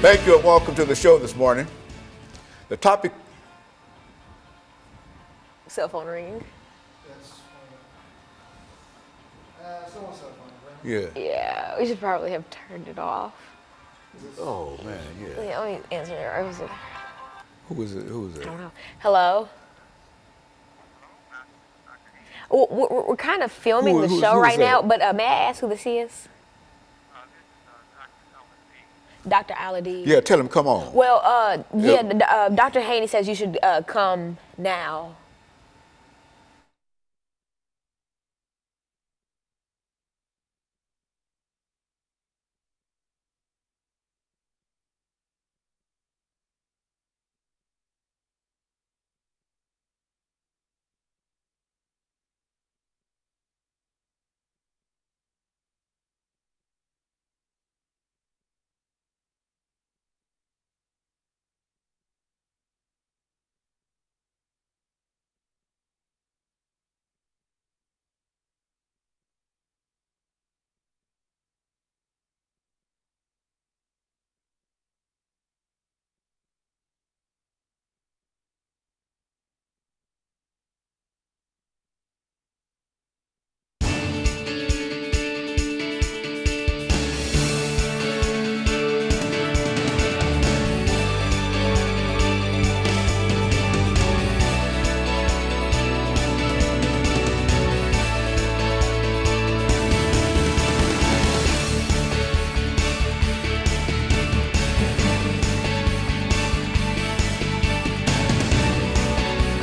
Thank you and welcome to the show this morning. The topic... Cell phone ringing. Someone's cell phone, Yeah. Yeah, we should probably have turned it off. Oh, man, yeah. Yeah, let me answer it. Or was it? Who is it? Who is I it? don't know. Hello? We're kind of filming the show right now, but may I ask who this is? Dr. Alana. Yeah, tell him come on. Well, yeah, Dr. Haney says you should come now.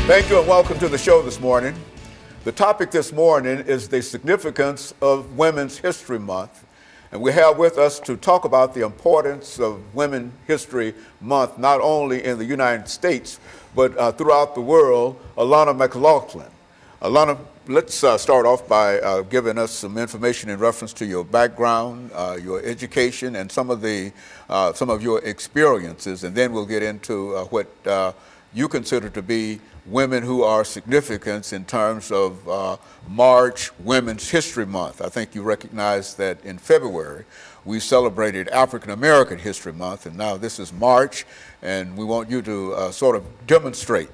Thank you and welcome to the show this morning. The topic this morning is the significance of Women's History Month. And we have with us to talk about the importance of Women's History Month, not only in the United States, but throughout the world, Alana McLaughlin. Alana, let's start off by giving us some information in reference to your background, your education, and some of your experiences, and then we'll get into what you consider to be women who are significant in terms of March Women's History Month. I think you recognize that in February we celebrated African American History Month, and now this is March, and we want you to sort of demonstrate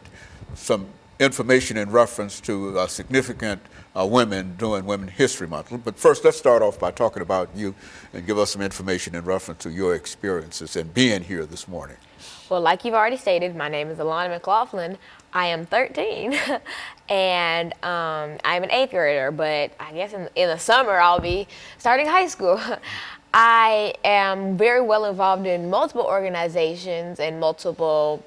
some information in reference to significant women during Women's History Month. But first, let's start off by talking about you and give us some information in reference to your experiences and being here this morning. Well, like you've already stated, my name is Alana McLaughlin. I am 13, and I'm an 8th grader, but I guess in the summer I'll be starting high school. I am very well involved in multiple organizations and multiple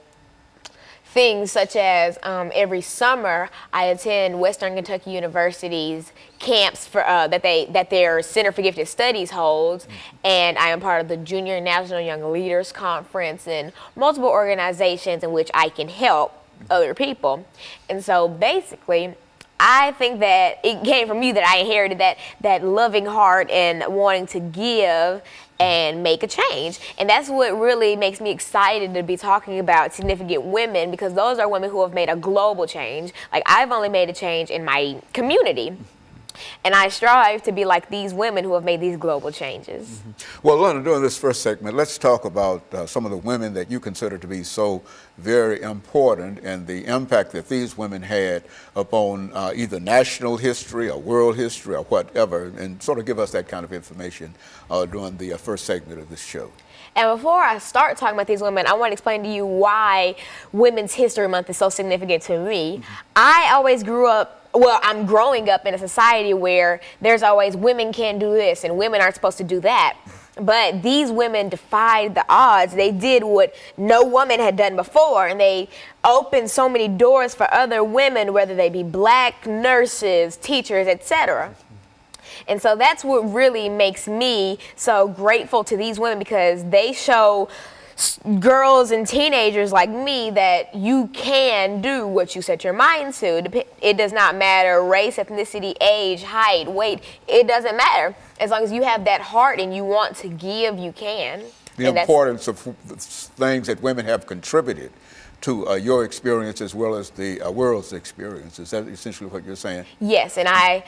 things, such as every summer I attend Western Kentucky University's camps for that their Center for Gifted Studies holds, and I am part of the Junior National Young Leaders Conference and multiple organizations in which I can help other people. And so basically I think that it came from you, that I inherited that loving heart and wanting to give and make a change. And that's what really makes me excited to be talking about significant women, because those are women who have made a global change. Like, I've only made a change in my community, and I strive to be like these women who have made these global changes. Well, Lana, during this first segment, let's talk about some of the women that you consider to be so very important and the impact that these women had upon either national history or world history or whatever, and sort of give us that kind of information during the first segment of this show. And before I start talking about these women, I want to explain to you why Women's History Month is so significant to me. I always grew up, well, I'm growing up in a society where there's always women can't do this and women aren't supposed to do that. But these women defied the odds. They did what no woman had done before, and they opened so many doors for other women, whether they be black nurses, teachers, etc. And so that's what really makes me so grateful to these women, because they show girls and teenagers like me that you can do what you set your mind to. It does not matter race, ethnicity, age, height, weight. It doesn't matter. As long as you have that heart and you want to give, you can. The importance of things that women have contributed to your experience as well as the world's experience. Is that essentially what you're saying? Yes, and I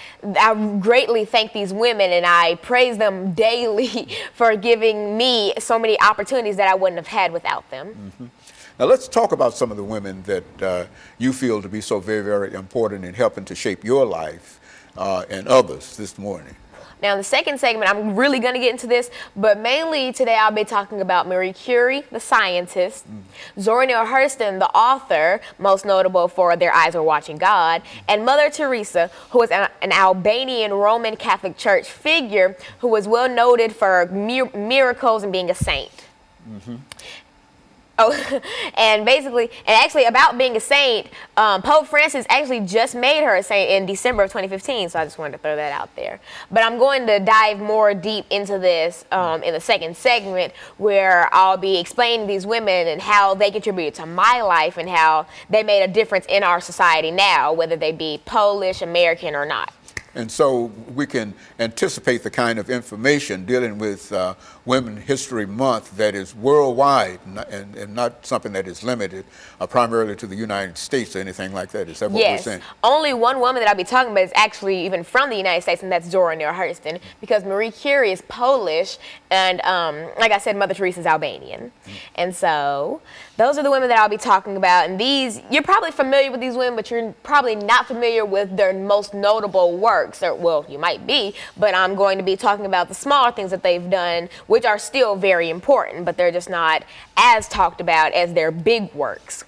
greatly thank these women, and I praise them daily for giving me so many opportunities that I wouldn't have had without them. Mm-hmm. Now let's talk about some of the women that you feel to be so very, very important in helping to shape your life and others this morning. Now, in the second segment, I'm really going to get into this, but mainly today I'll be talking about Marie Curie, the scientist, Zora Neale Hurston, the author, most notable for Their Eyes Were Watching God, and Mother Teresa, who was an Albanian Roman Catholic Church figure who was well noted for miracles and being a saint. Mm-hmm. Oh, and actually about being a saint, Pope Francis actually just made her a saint in December of 2015, so I just wanted to throw that out there. But I'm going to dive more deep into this in the second segment, where I'll be explaining these women and how they contributed to my life and how they made a difference in our society now, whether they be Polish, American, or not. And so we can anticipate the kind of information dealing with Women's History Month that is worldwide and not something that is limited primarily to the United States or anything like that. Is that what we're saying? Yes. Only one woman that I'll be talking about is actually even from the United States, and that's Zora Neale Hurston, because Marie Curie is Polish, and like I said, Mother Teresa is Albanian. And so those are the women that I'll be talking about. And these, you're probably familiar with these women, but you're probably not familiar with their most notable works. Or, well, you might be, but I'm going to be talking about the smaller things that they've done, which are still very important, but they're just not as talked about as their big works.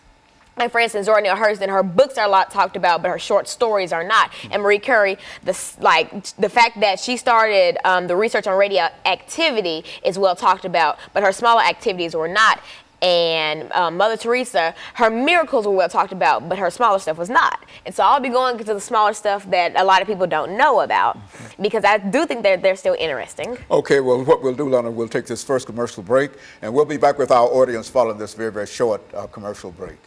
Like, for instance, Zora Neale Hurston, her books are a lot talked about, but her short stories are not. And Marie Curie, the fact that she started the research on radioactivity is well talked about, but her smaller activities were not. And Mother Teresa, her miracles were well talked about, but her smaller stuff was not. And so I'll be going to the smaller stuff that a lot of people don't know about, because I do think they're still interesting. Okay, well, what we'll do, Lana, we'll take this first commercial break, and we'll be back with our audience following this very, very short commercial break.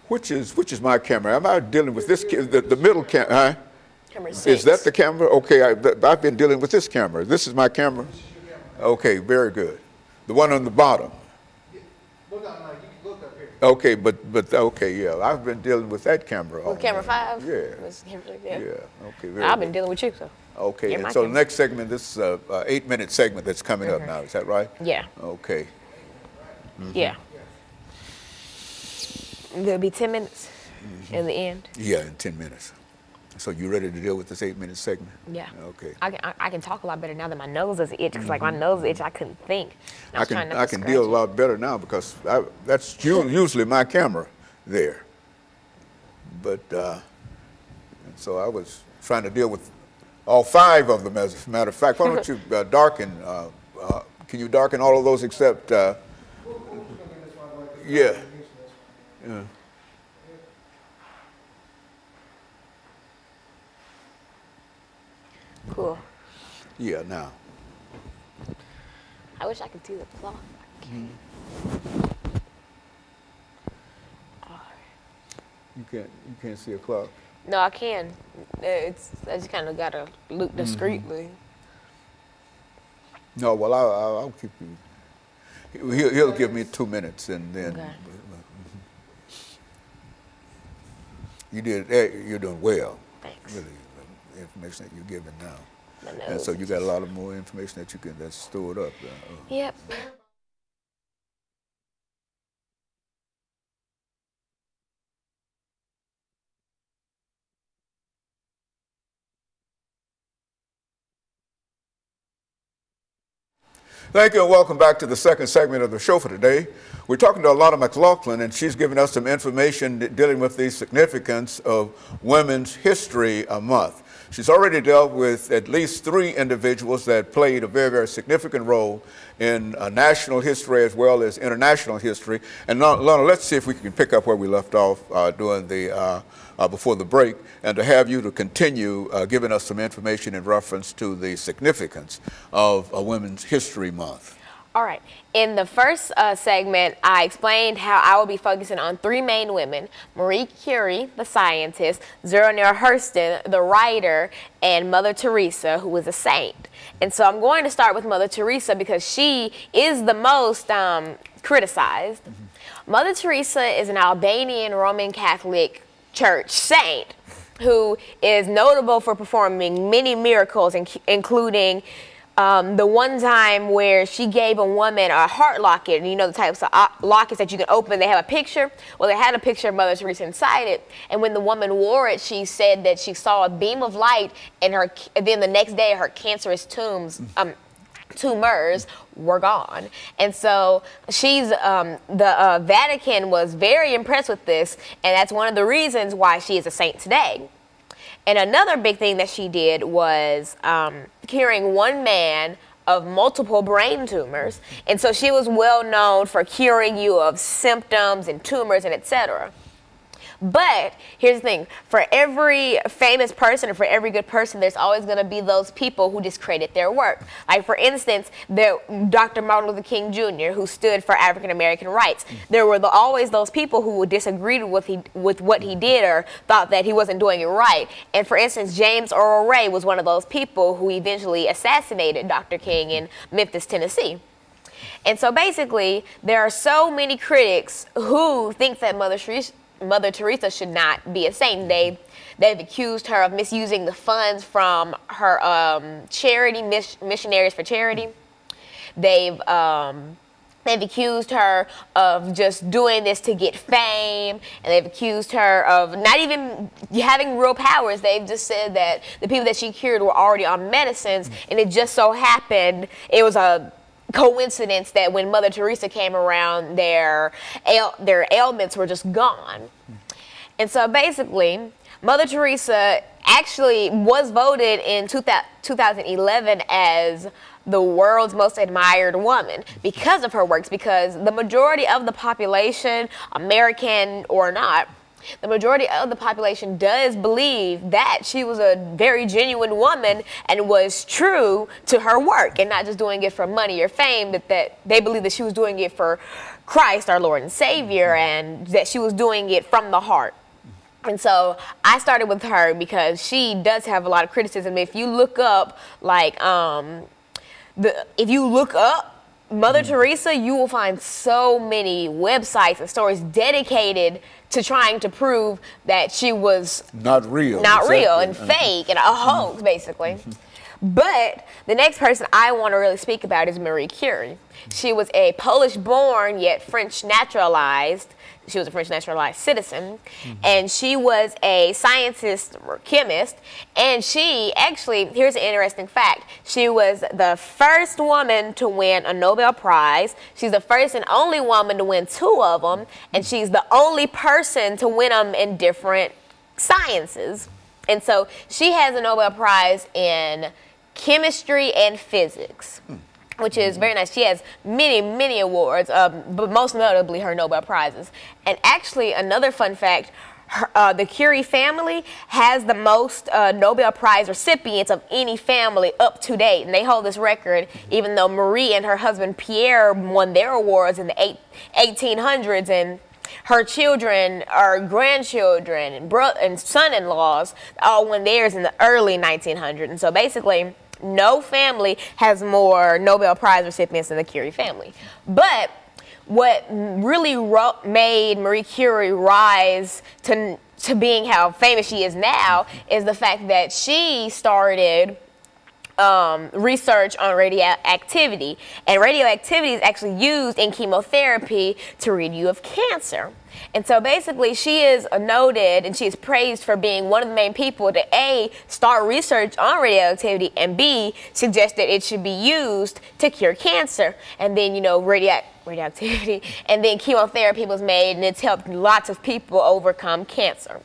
Which is my camera? Am I dealing with this, the middle camera? Huh? Camera 6. Is that the camera? Okay, I've been dealing with this camera. This is my camera? Okay, very good. The one on the bottom? Look up, Mike. You can look up here. Okay, but okay, yeah. I've been dealing with that camera. With camera 5? Yeah. Yeah, okay, very I've been good. dealing with you, so. Okay, and so the next segment, this is an 8-minute segment that's coming up now. Is that right? Yeah. Okay. Yeah. There'll be 10 minutes in the end. Yeah, in 10 minutes. So you ready to deal with this 8-minute segment? Yeah. Okay. I can talk a lot better now that my nose is itch, because like my nose is itch, I couldn't think. I can deal a lot better now because that's usually my camera there. But so I was trying to deal with all 5 of them. As a matter of fact, why don't you darken? Can you darken all of those except? Yeah. Yeah. Cool. Yeah, now. I wish I could see the clock. You can't see a clock. No, I can. I just kind of gotta look discreetly. No, well, I'll keep you. He'll give me 2 minutes, and then. Okay. You're doing well. Thanks. Really, the information that you're giving now. My nose. And so you got a lot of more information that's stored up. Yep. Thank you and welcome back to the second segment of the show for today. We're talking to Alana McLaughlin, and she's giving us some information dealing with the significance of Women's History Month. She's already dealt with at least 3 individuals that played a very, very significant role in national history as well as international history. And Lana, let's see if we can pick up where we left off during the before the break, and to have you to continue giving us some information in reference to the significance of Women's History Month. All right. In the first segment, I explained how I will be focusing on three main women: Marie Curie, the scientist; Zora Neale Hurston, the writer; and Mother Teresa, who was a saint. And so I'm going to start with Mother Teresa because she is the most criticized. Mother Teresa is an Albanian Roman Catholic Church saint who is notable for performing many miracles, including the one time where she gave a woman a heart locket. You know, the types of lockets that you can open, they have a picture. Well, they had a picture of Mother Teresa inside it. And when the woman wore it, she said that she saw a beam of light, and then the next day her cancerous tumors were gone. And so the Vatican was very impressed with this, and that's one of the reasons why she is a saint today. And another big thing that she did was curing one man of multiple brain tumors. And so she was well known for curing you of symptoms and tumors and etc. But here's the thing, for every famous person or for every good person, there's always going to be those people who discredit their work. Like, for instance, Dr. Martin Luther King Jr., who stood for African American rights. There were always those people who disagreed with what he did or thought that he wasn't doing it right. And for instance, James Earl Ray was one of those people who eventually assassinated Dr. King in Memphis, Tennessee. And so basically, there are so many critics who think that Mother Teresa should not be a saint. They've accused her of misusing the funds from her charity, Missionaries for Charity. They've accused her of just doing this to get fame, and they've accused her of not even having real powers. They've just said that the people that she cured were already on medicines, and it just so happened it was a coincidence that when Mother Teresa came around, their ailments were just gone. And so basically, Mother Teresa actually was voted in 2011 as the world's most admired woman because of her works, because the majority of the population, American or not, the majority of the population does believe that she was a very genuine woman and was true to her work and not just doing it for money or fame, but that they believe that she was doing it for Christ, our Lord and Savior, and that she was doing it from the heart. And so I started with her because she does have a lot of criticism. If you look up, like, if you look up Mother Teresa, you will find so many websites and stories dedicated to trying to prove that she was not real and fake and a hoax, basically. But the next person I want to really speak about is Marie Curie. She was a Polish-born yet French naturalized. She was a French naturalized citizen, and she was a scientist or chemist. And she actually, here's an interesting fact, she was the first woman to win a Nobel Prize. She's the first and only woman to win 2 of them, and she's the only person to win them in different sciences. And so she has a Nobel Prize in chemistry and physics, which is very nice. She has many, many awards, but most notably her Nobel Prizes. And actually, another fun fact, the Curie family has the most Nobel Prize recipients of any family up to date. And they hold this record, even though Marie and her husband Pierre won their awards in the 1800s, and her children, or grandchildren, and son-in-laws all won theirs in the early 1900s. And so basically, no family has more Nobel Prize recipients than the Curie family. But what really made Marie Curie rise to being how famous she is now is the fact that she started research on radioactivity. And radioactivity is actually used in chemotherapy to rid you of cancer. And so basically she is noted and she is praised for being one of the main people to A, start research on radioactivity, and B, suggest that it should be used to cure cancer. And then, you know, radioactivity, and then chemotherapy was made, and it's helped lots of people overcome cancer.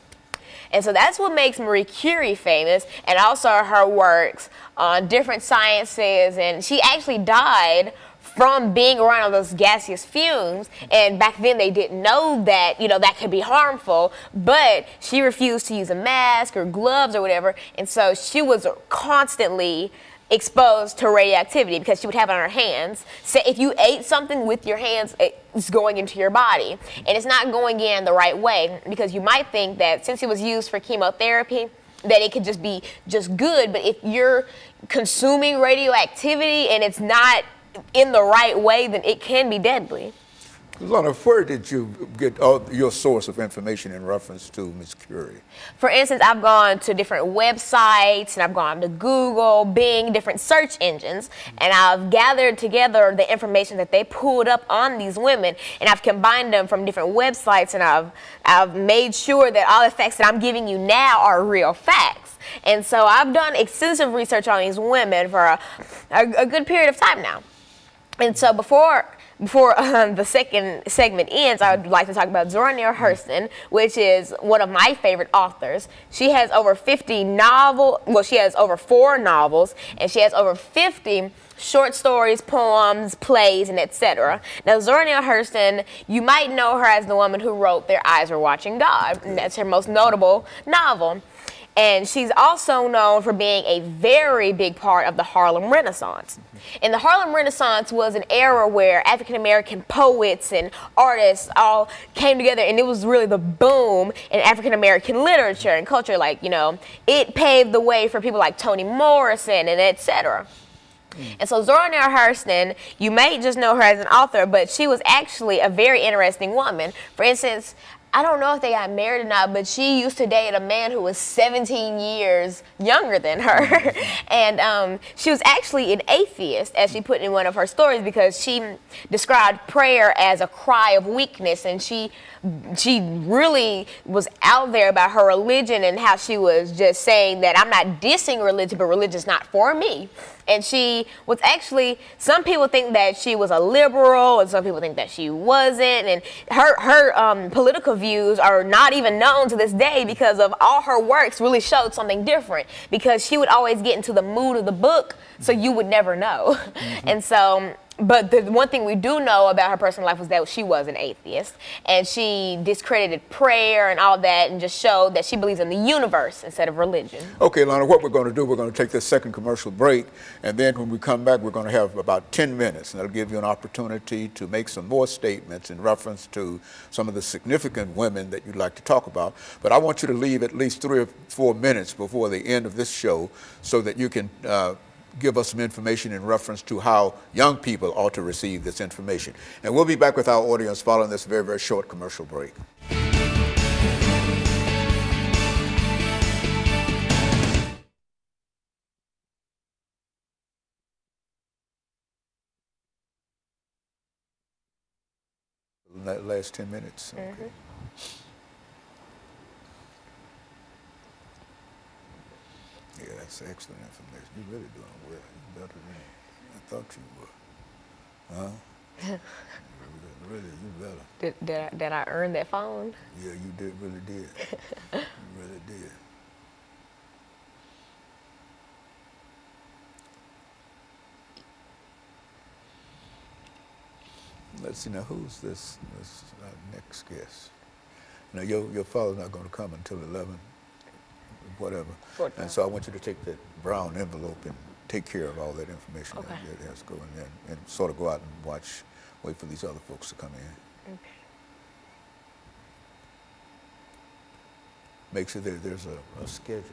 And so that's what makes Marie Curie famous, and also her works on different sciences. And she actually died from being around all those gaseous fumes, and back then they didn't know that, you know, that could be harmful, but she refused to use a mask or gloves or whatever, and so she was constantly exposed to radioactivity because she would have it on her hands. So if you ate something with your hands, it's going into your body, and it's not going in the right way, because you might think that since it was used for chemotherapy, that it could just be just good, but if you're consuming radioactivity and it's not in the right way, then it can be deadly. Alana, where did you get your source of information in reference to Ms. Curie? For instance, I've gone to different websites, and I've gone to Google, Bing, different search engines, and I've gathered together the information that they pulled up on these women, and I've combined them from different websites, and I've made sure that all the facts that I'm giving you now are real facts. And so I've done extensive research on these women for a good period of time now. And so before the second segment ends, I would like to talk about Zora Neale Hurston, which is one of my favorite authors. She has over 50 novels, well, she has over 4 novels, and she has over 50 short stories, poems, plays, and etc. Now, Zora Neale Hurston, you might know her as the woman who wrote Their Eyes Were Watching God, and that's her most notable novel. And she's also known for being a very big part of the Harlem Renaissance. And the Harlem Renaissance was an era where African-American poets and artists all came together, and it was really the boom in African-American literature and culture. Like, you know, it paved the way for people like Toni Morrison and etc. And so Zora Neale Hurston, you may just know her as an author, but she was actually a very interesting woman. For instance, I don't know if they got married or not, but she used to date a man who was 17 years younger than her. And she was actually an atheist, as she put in one of her stories, because she described prayer as a cry of weakness, and she really was out there about her religion and how she was just saying that I'm not dissing religion, but religion's not for me. And she was actually, some people think that she was a liberal, and some people think that she wasn't. And her political views are not even known to this day, because of all her works really showed something different, because she would always get into the mood of the book, so you would never know. And so, but the one thing we do know about her personal life was that she was an atheist, and she discredited prayer and all that, and just showed that she believes in the universe instead of religion. Okay, Alana, what we're going to do, we're going to take this second commercial break, and then when we come back, we're going to have about 10 minutes, and that'll give you an opportunity to make some more statements in reference to some of the significant women that you'd like to talk about. But I want you to leave at least 3 or 4 minutes before the end of this show so that you can give us some information in reference to how young people ought to receive this information. And we'll be back with our audience following this very, very short commercial break. Last 10 minutes. Okay. Yeah, that's excellent information. You're really doing well. You're better than I thought you were. Huh? Really, you better. Did I earn that phone? Yeah, you really did. You really did. Let's see now, who's this next guest? Now, your father's not going to come until 11. Whatever. And so I want you to take that brown envelope and take care of all that information that has to go in there, and sort of go out and wait for these other folks to come in. Okay. Make sure there's a schedule.